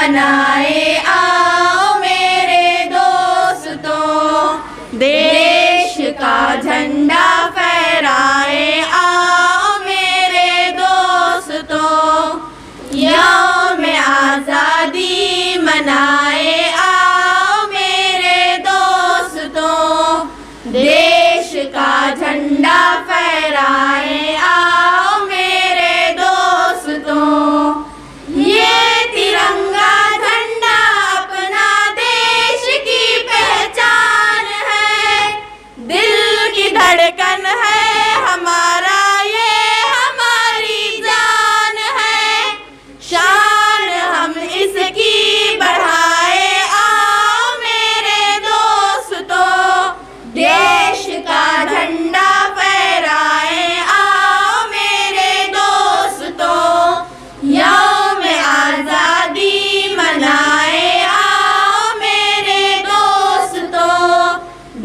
मनाए आओ मेरे दोस्तों। देश का झंडा फहराए आओ मेरे दोस्तों। यौम आज़ादी मनाए आओ मेरे दोस्तों। देश का झंडा फहराए आओ मेरे दोस्तों। ये तिरंगा झंडा अपना देश की पहचान है, दिल की धड़कन है हमारा, ये हमारी जान है। शान हम इसकी बढ़ाए आओ मेरे दोस्तों। देश का झंडा फहराए आओ मेरे दोस्तों। यौम आज़ादी मनाए आओ मेरे दोस्तों।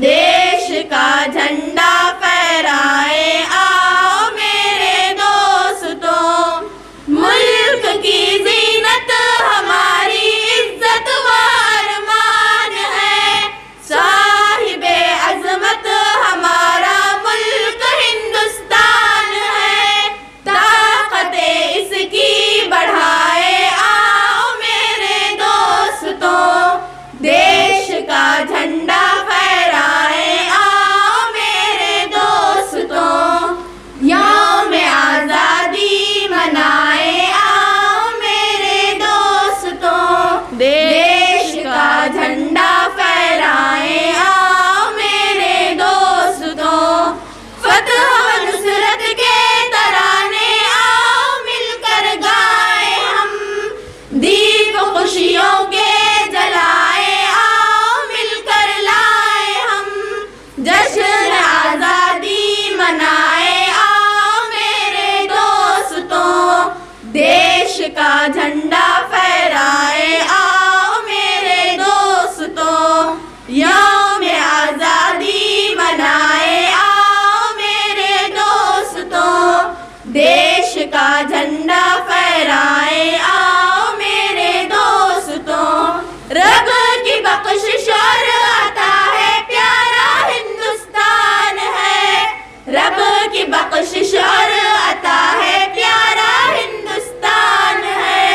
देश का झंडा फहराए आओ मेरे दोस्तों। मुल्क की ज़ीनत हमारी इज्जत व अरमान है, साहिबे अज़मत हमारा मुल्क हिंदुस्तान है। ताकते इसकी बढ़ाए आओ मेरे दोस्तों। देश का झंडा फहराए आओ मेरे दोस्तों। यौम आज़ादी मनाए आओ मेरे दोस्तों। देश का झंडा फहराए आओ मेरे दोस्तों। फतह व नुसरत के तराने आओ मिलकर गाए हम, दीप खुशियों के जलाए आओ मिलकर लाए हम। जश्न आज़ादी मनाए आओ मेरे दोस्तों। देश का झंडा फहराए आओ मेरे दोस्तों। यौम आज़ादी मनाए आओ मेरे दोस्तों। देश का झंडा फहराए आओ मेरे दोस्तों। रब की बख्शिश और अता है प्यारा हिंदुस्तान है, रब की बख्शिश और अता है प्यारा हिंदुस्तान है।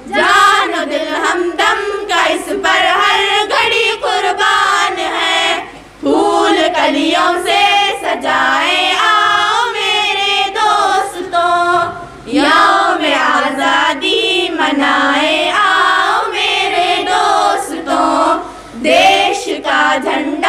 जान दिल हमदम का इस पर हर घड़ी कुर्बान है। फूल कलियों से सजाए आओ मेरे दोस्तों। यौम आज़ादी मनाए आओ मेरे दोस्तों। देश का झंडा